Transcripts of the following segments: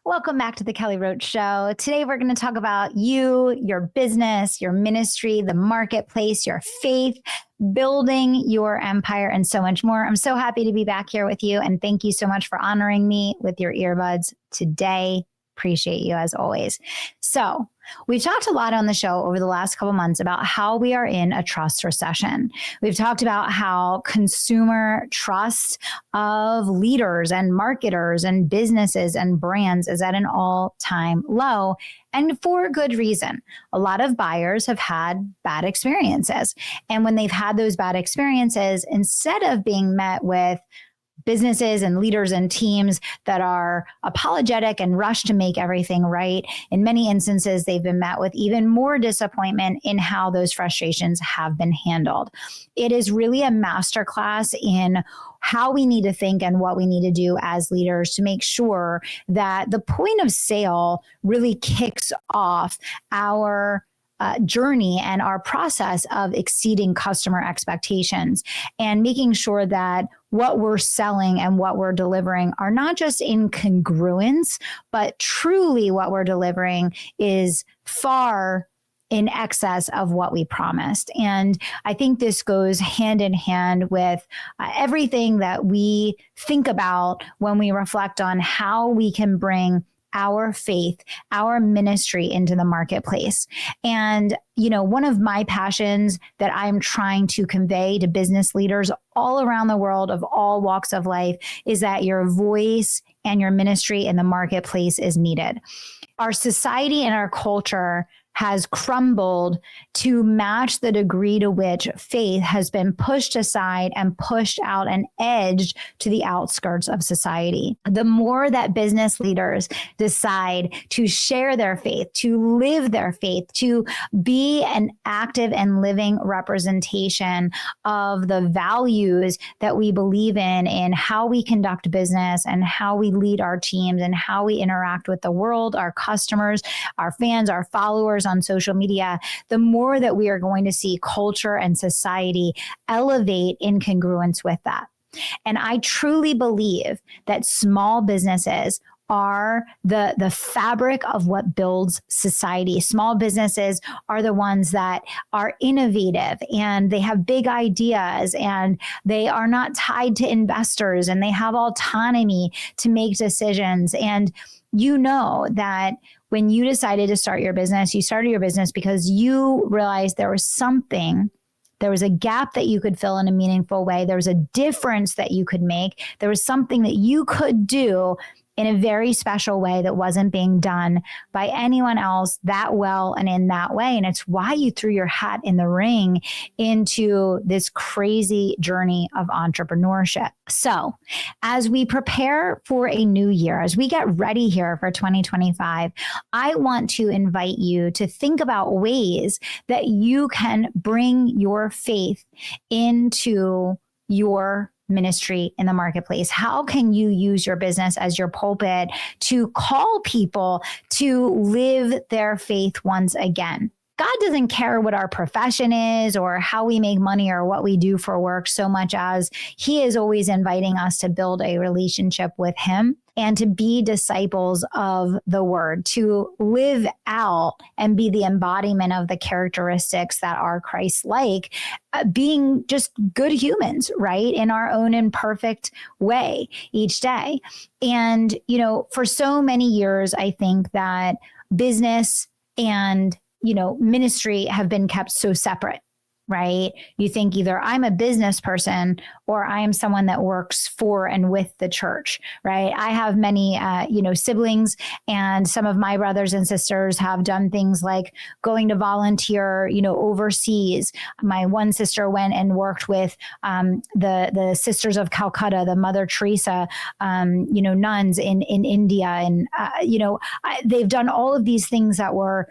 Welcome back to the Kelly Roach Show. Today, we're going to talk about you, your business, your ministry, the marketplace, your faith, building your empire, and so much more. I'm so happy to be back here with you. And thank you so much for honoring me with your earbuds today. Appreciate you as always. So we've talked a lot on the show over the last couple months about how we are in a trust recession. We've talked about how consumer trust of leaders and marketers and businesses and brands is at an all-time low, and for good reason. A lot of buyers have had bad experiences. And when they've had those bad experiences, instead of being met with businesses and leaders and teams that are apologetic and rush to make everything right, in many instances, they've been met with even more disappointment in how those frustrations have been handled. It is really a masterclass in how we need to think and what we need to do as leaders to make sure that the point of sale really kicks off our journey and our process of exceeding customer expectations and making sure that what we're selling and what we're delivering are not just in congruence, but truly what we're delivering is far in excess of what we promised. And I think this goes hand in hand with everything that we think about when we reflect on how we can bring our faith, our ministry into the marketplace. And, one of my passions that I'm trying to convey to business leaders all around the world of all walks of life is that your voice and your ministry in the marketplace is needed. Our society and our culture has crumbled to match the degree to which faith has been pushed aside and pushed out and edged to the outskirts of society. The more that business leaders decide to share their faith, to live their faith, to be an active and living representation of the values that we believe in how we conduct business and how we lead our teams and how we interact with the world, our customers, our fans, our followers on social media, the more that we are going to see culture and society elevate in congruence with that. And I truly believe that small businesses are the fabric of what builds society. Small businesses are the ones that are innovative and they have big ideas and they are not tied to investors and they have autonomy to make decisions. And you know that when you decided to start your business, you started your business because you realized there was a gap that you could fill in a meaningful way. There was a difference that you could make. There was something that you could do in a very special way that wasn't being done by anyone else that well and in that way. And it's why you threw your hat in the ring into this crazy journey of entrepreneurship. So as we prepare for a new year, as we get ready here for 2025, I want to invite you to think about ways that you can bring your faith into your ministry in the marketplace. How can you use your business as your pulpit to call people to live their faith once again? God doesn't care what our profession is or how we make money or what we do for work so much as He is always inviting us to build a relationship with Him and to be disciples of the Word, to live out and be the embodiment of the characteristics that are Christ-like, being just good humans, right? In our own imperfect way each day. And, for so many years, I think that business and ministry have been kept so separate, right? You think either I'm a business person or I am someone that works for and with the church, right? I have many, siblings, and some of my brothers and sisters have done things like going to volunteer, overseas. My one sister went and worked with the Sisters of Calcutta, the Mother Teresa, nuns in India. And, they've done all of these things that were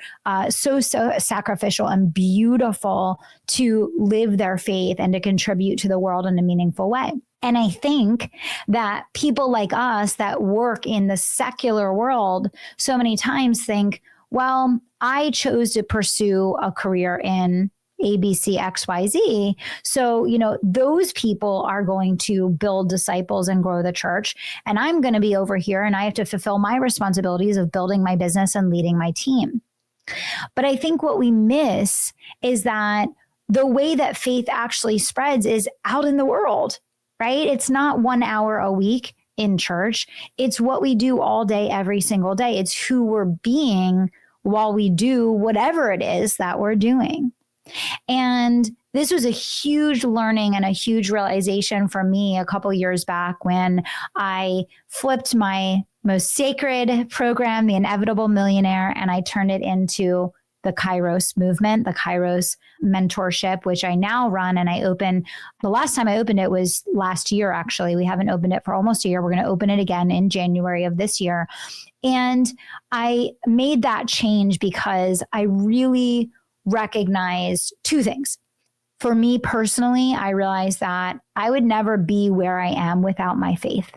so sacrificial and beautiful to live their faith and to contribute to the world in a meaningful way. And I think that people like us that work in the secular world so many times think, well, I chose to pursue a career in ABCXYZ. So, those people are going to build disciples and grow the church. And I'm going to be over here and I have to fulfill my responsibilities of building my business and leading my team. But I think what we miss is that the way that faith actually spreads is out in the world, right? It's not 1 hour a week in church. It's what we do all day, every single day. It's who we're being while we do whatever it is that we're doing. And this was a huge learning and a huge realization for me a couple years back when I flipped my most sacred program, The Inevitable Millionaire, and I turned it into the Kairos movement, the Kairos mentorship, which I now run. And the last time I opened it was last year, actually. We haven't opened it for almost a year. We're going to open it again in January of this year. And I made that change because I really recognized two things. For me personally, I realized that I would never be where I am without my faith.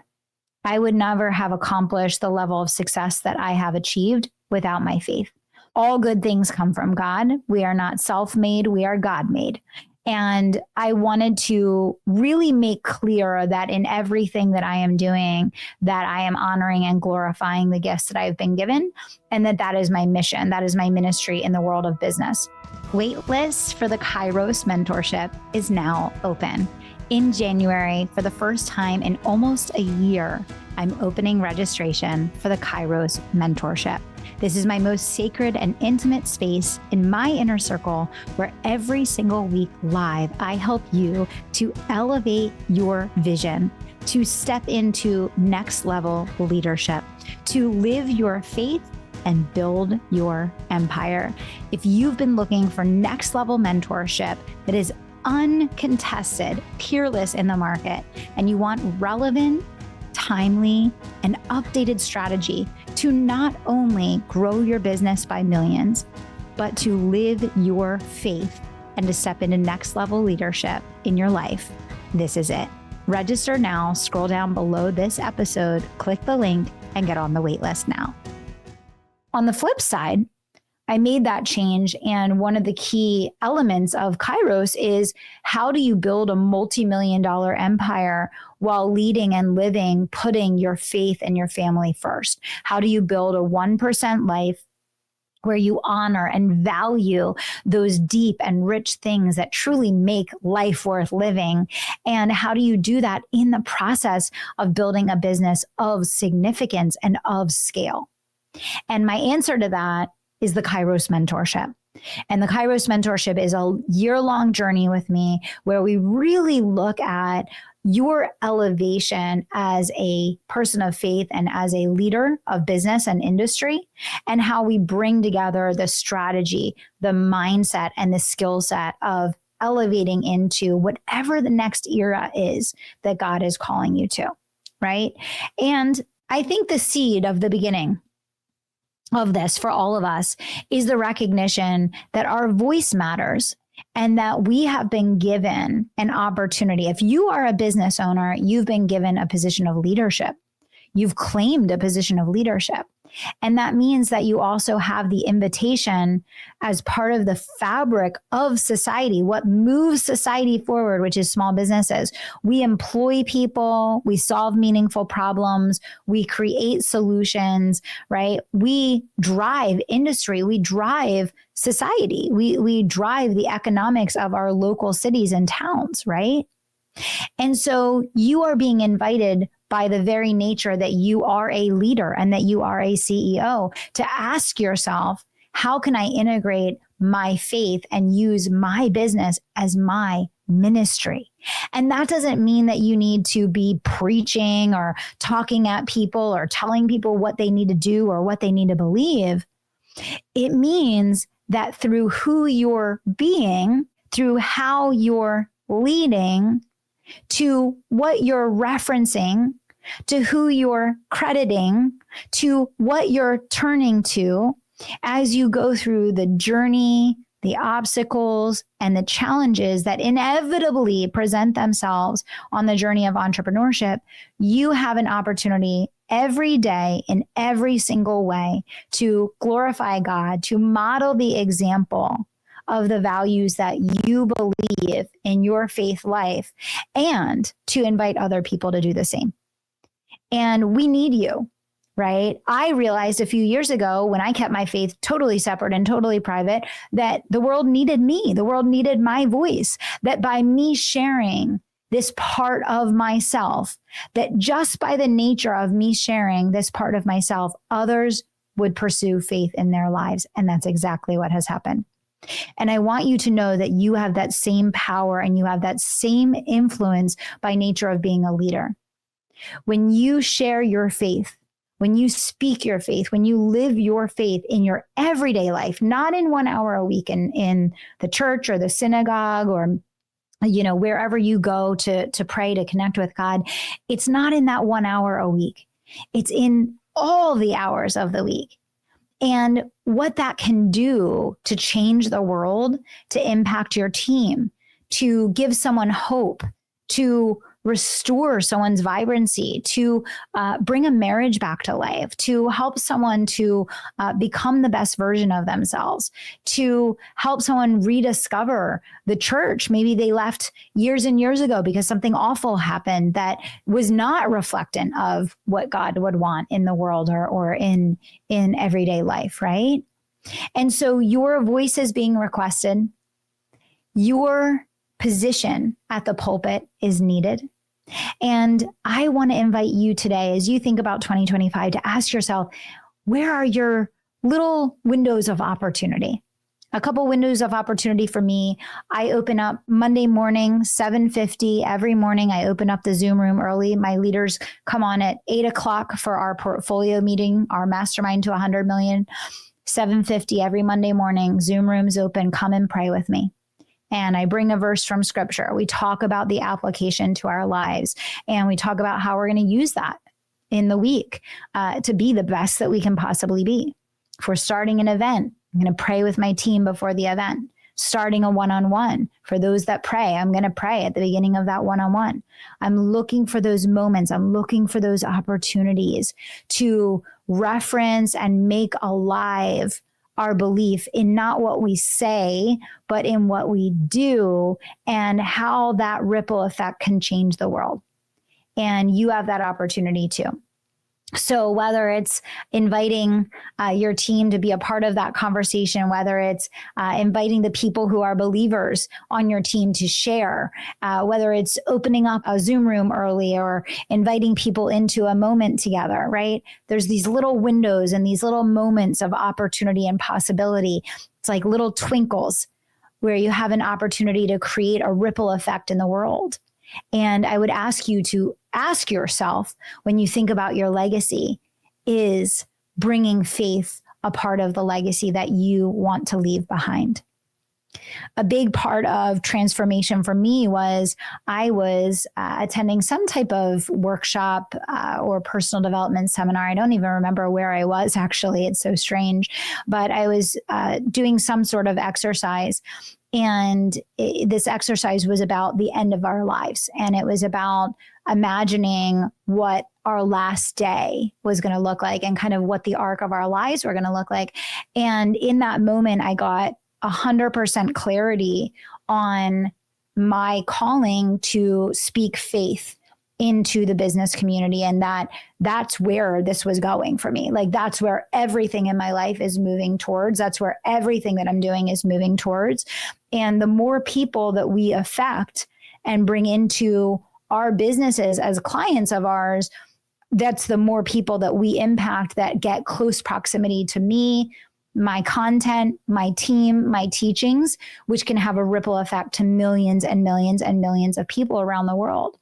I would never have accomplished the level of success that I have achieved without my faith. All good things come from God. We are not self-made, we are God-made. And I wanted to really make clear that in everything that I am doing, that I am honoring and glorifying the gifts that I've been given, and that is my mission. That is my ministry in the world of business. Waitlist for the Kairos mentorship is now open. In January, for the first time in almost a year, I'm opening registration for the Kairos mentorship. This is my most sacred and intimate space in my inner circle where every single week live, I help you to elevate your vision, to step into next level leadership, to live your faith and build your empire. If you've been looking for next level mentorship that is uncontested, peerless in the market, and you want relevant, timely, and updated strategy to not only grow your business by millions, but to live your faith and to step into next level leadership in your life, this is it. Register now, scroll down below this episode, click the link, and get on the wait list now. On the flip side, I made that change. And one of the key elements of Kairos is how do you build a multi-million-dollar empire while leading and living, putting your faith and your family first? How do you build a 1% life where you honor and value those deep and rich things that truly make life worth living? And how do you do that in the process of building a business of significance and of scale? And my answer to that is the Kairos mentorship. And the Kairos mentorship is a year-long journey with me where we really look at your elevation as a person of faith and as a leader of business and industry, and how we bring together the strategy, the mindset, and the skill set of elevating into whatever the next era is that God is calling you to, right? And I think the seed of the beginning of this for all of us is the recognition that our voice matters and that we have been given an opportunity. If you are a business owner, you've been given a position of leadership. You've claimed a position of leadership. And that means that you also have the invitation as part of the fabric of society, what moves society forward, which is small businesses. We employ people, we solve meaningful problems, we create solutions, right? We drive industry, we drive society, we drive the economics of our local cities and towns, right? And so you are being invited by the very nature that you are a leader and that you are a CEO to ask yourself, how can I integrate my faith and use my business as my ministry? And that doesn't mean that you need to be preaching or talking at people or telling people what they need to do or what they need to believe. It means that through who you're being, through how you're leading, to what you're referencing, to who you're crediting, to what you're turning to as you go through the journey, the obstacles, and the challenges that inevitably present themselves on the journey of entrepreneurship, you have an opportunity every day in every single way to glorify God, to model the example of the values that you believe in your faith life and to invite other people to do the same. And we need you, right? I realized a few years ago when I kept my faith totally separate and totally private that the world needed me. The world needed my voice, that by me sharing this part of myself, that just by the nature of me sharing this part of myself, others would pursue faith in their lives. And that's exactly what has happened. And I want you to know that you have that same power and you have that same influence by nature of being a leader. When you share your faith, when you speak your faith, when you live your faith in your everyday life, not in 1 hour a week in the church or the synagogue or wherever you go to pray, to connect with God, it's not in that 1 hour a week. It's in all the hours of the week. And what that can do to change the world, to impact your team, to give someone hope, to restore someone's vibrancy, to bring a marriage back to life, to help someone to become the best version of themselves, to help someone rediscover the church. Maybe they left years and years ago because something awful happened that was not reflectant of what God would want in the world or in everyday life, right? And so your voice is being requested. Your position at the pulpit is needed. And I want to invite you today, as you think about 2025, to ask yourself, where are your little windows of opportunity? A couple windows of opportunity for me. I open up Monday morning, 7:50 every morning. I open up the Zoom room early. My leaders come on at 8:00 for our portfolio meeting, our mastermind to 100 million. 7:50 every Monday morning. Zoom room's open. Come and pray with me. And I bring a verse from scripture. We talk about the application to our lives, and we talk about how we're going to use that in the week to be the best that we can possibly be. If we're starting an event, I'm going to pray with my team before the event. Starting a one-on-one. For those that pray, I'm going to pray at the beginning of that one-on-one. I'm looking for those moments. I'm looking for those opportunities to reference and make alive our belief in not what we say, but in what we do and how that ripple effect can change the world. And you have that opportunity too. So whether it's inviting your team to be a part of that conversation, whether it's inviting the people who are believers on your team to share, whether it's opening up a Zoom room early or inviting people into a moment together, right? There's these little windows and these little moments of opportunity and possibility. It's like little twinkles where you have an opportunity to create a ripple effect in the world. And I would ask you to ask yourself, when you think about your legacy, is bringing faith a part of the legacy that you want to leave behind? A big part of transformation for me was I was attending some type of workshop or personal development seminar. I don't even remember where I was, actually. It's so strange. But I was doing some sort of exercise. And this exercise was about the end of our lives. And it was about imagining what our last day was going to look like and kind of what the arc of our lives were going to look like. And in that moment, I got 100% clarity on my calling to speak faith into the business community. And that's where this was going for me. Like, that's where everything in my life is moving towards. That's where everything that I'm doing is moving towards. And the more people that we affect and bring into our businesses as clients of ours, that's the more people that we impact that get close proximity to me, my content, my team, my teachings, which can have a ripple effect to millions and millions and millions of people around the world.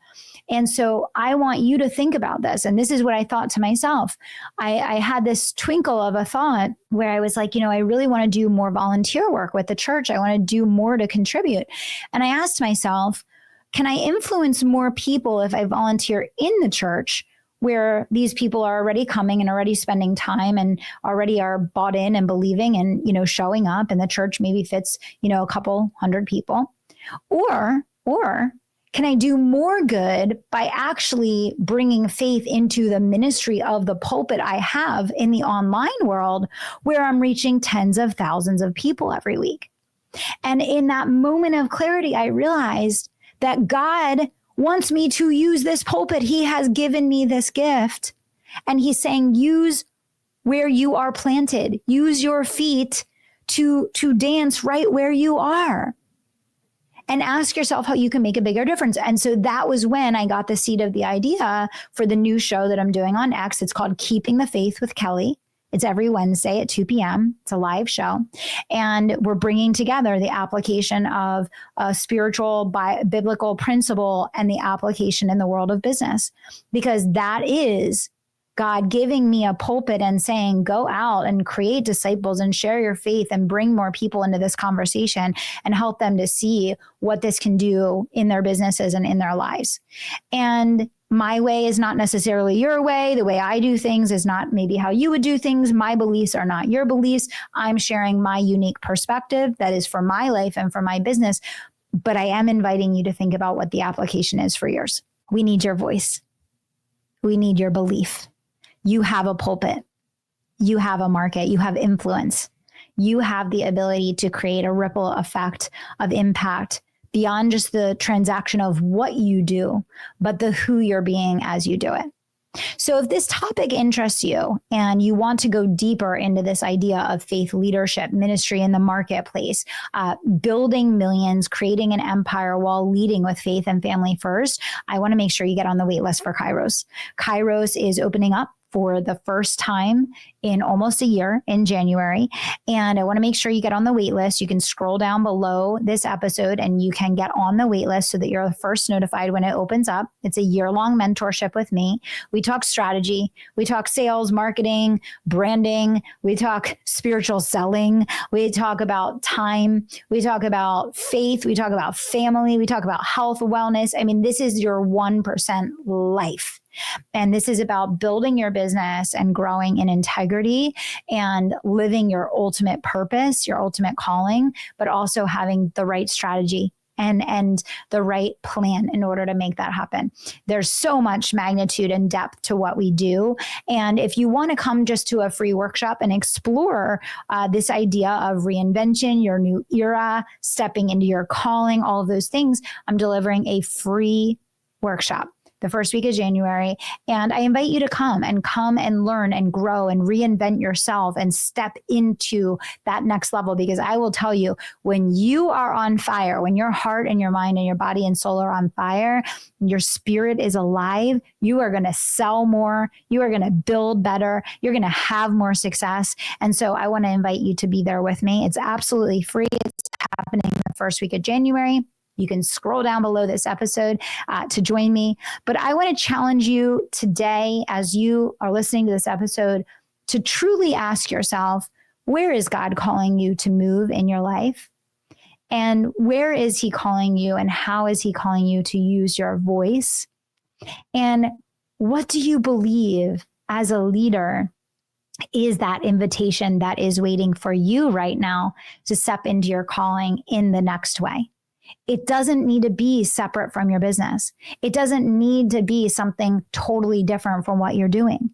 And so I want you to think about this. And this is what I thought to myself. I had this twinkle of a thought where I was like, I really want to do more volunteer work with the church. I want to do more to contribute. And I asked myself, can I influence more people if I volunteer in the church where these people are already coming and already spending time and already are bought in and believing and, showing up, and the church maybe fits, a couple hundred people? Or can I do more good by actually bringing faith into the ministry of the pulpit I have in the online world, where I'm reaching tens of thousands of people every week? And in that moment of clarity, I realized that God wants me to use this pulpit. He has given me this gift. And he's saying, use where you are planted. Use your feet to dance right where you are. And ask yourself how you can make a bigger difference. And so that was when I got the seed of the idea for the new show that I'm doing on X. It's called Keeping the Faith with Kelly. It's every Wednesday at 2 p.m. It's a live show. And we're bringing together the application of a spiritual biblical principle and the application in the world of business, because that is God giving me a pulpit and saying, go out and create disciples and share your faith and bring more people into this conversation and help them to see what this can do in their businesses and in their lives. And my way is not necessarily your way. The way I do things is not maybe how you would do things. My beliefs are not your beliefs. I'm sharing my unique perspective that is for my life and for my business. But I am inviting you to think about what the application is for yours. We need your voice. We need your belief. You have a pulpit. You have a market. You have influence. You have the ability to create a ripple effect of impact beyond just the transaction of what you do, but the who you're being as you do it. So if this topic interests you and you want to go deeper into this idea of faith leadership, ministry in the marketplace, building millions, creating an empire while leading with faith and family first, I want to make sure you get on the wait list for Kairos. Kairos is opening up for the first time in almost a year in January. And I want to make sure you get on the wait list. You can scroll down below this episode and you can get on the wait list so that you're first notified when it opens up. It's a year-long mentorship with me. We talk strategy. We talk sales, marketing, branding. We talk spiritual selling. We talk about time. We talk about faith. We talk about family. We talk about health, wellness. I mean, this is your 1% life. And this is about building your business and growing in integrity and living your ultimate purpose, your ultimate calling, but also having the right strategy and the right plan in order to make that happen. There's so much magnitude and depth to what we do. And if you want to come just to a free workshop and explore this idea of reinvention, your new era, stepping into your calling, all of those things, I'm delivering a free workshop the first week of January. And I invite you to come and learn and grow and reinvent yourself and step into that next level. Because I will tell you, when you are on fire, when your heart and your mind and your body and soul are on fire, your spirit is alive, you are going to sell more. You are going to build better. You're going to have more success. And so I want to invite you to be there with me. It's absolutely free. It's happening the first week of January. You can scroll down below this episode to join me. But I want to challenge you today, as you are listening to this episode, to truly ask yourself, where is God calling you to move in your life? And where is he calling you? And how is he calling you to use your voice? And what do you believe as a leader is that invitation that is waiting for you right now to step into your calling in the next way? It doesn't need to be separate from your business. It doesn't need to be something totally different from what you're doing.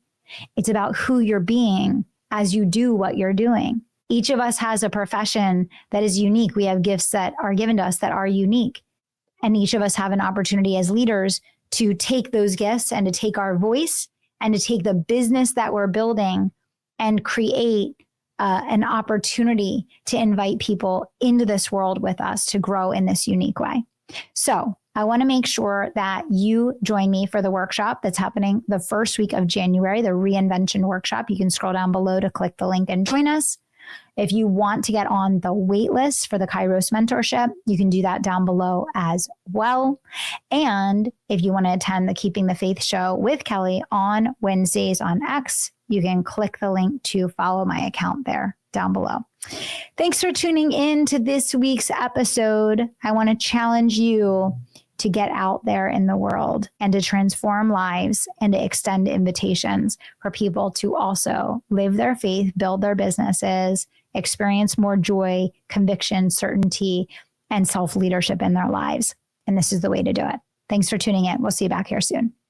It's about who you're being as you do what you're doing. Each of us has a profession that is unique. We have gifts that are given to us that are unique. And each of us have an opportunity as leaders to take those gifts and to take our voice and to take the business that we're building and create an opportunity to invite people into this world with us to grow in this unique way. So I want to make sure that you join me for the workshop that's happening the first week of January, the Reinvention Workshop. You can scroll down below to click the link and join us. If you want to get on the wait list for the Kairos mentorship, you can do that down below as well. And if you want to attend the Keeping the Faith show with Kelly on Wednesdays on X, you can click the link to follow my account there down below. Thanks for tuning in to this week's episode. I want to challenge you to get out there in the world and to transform lives and to extend invitations for people to also live their faith, build their businesses, experience more joy, conviction, certainty, and self-leadership in their lives. And this is the way to do it. Thanks for tuning in. We'll see you back here soon.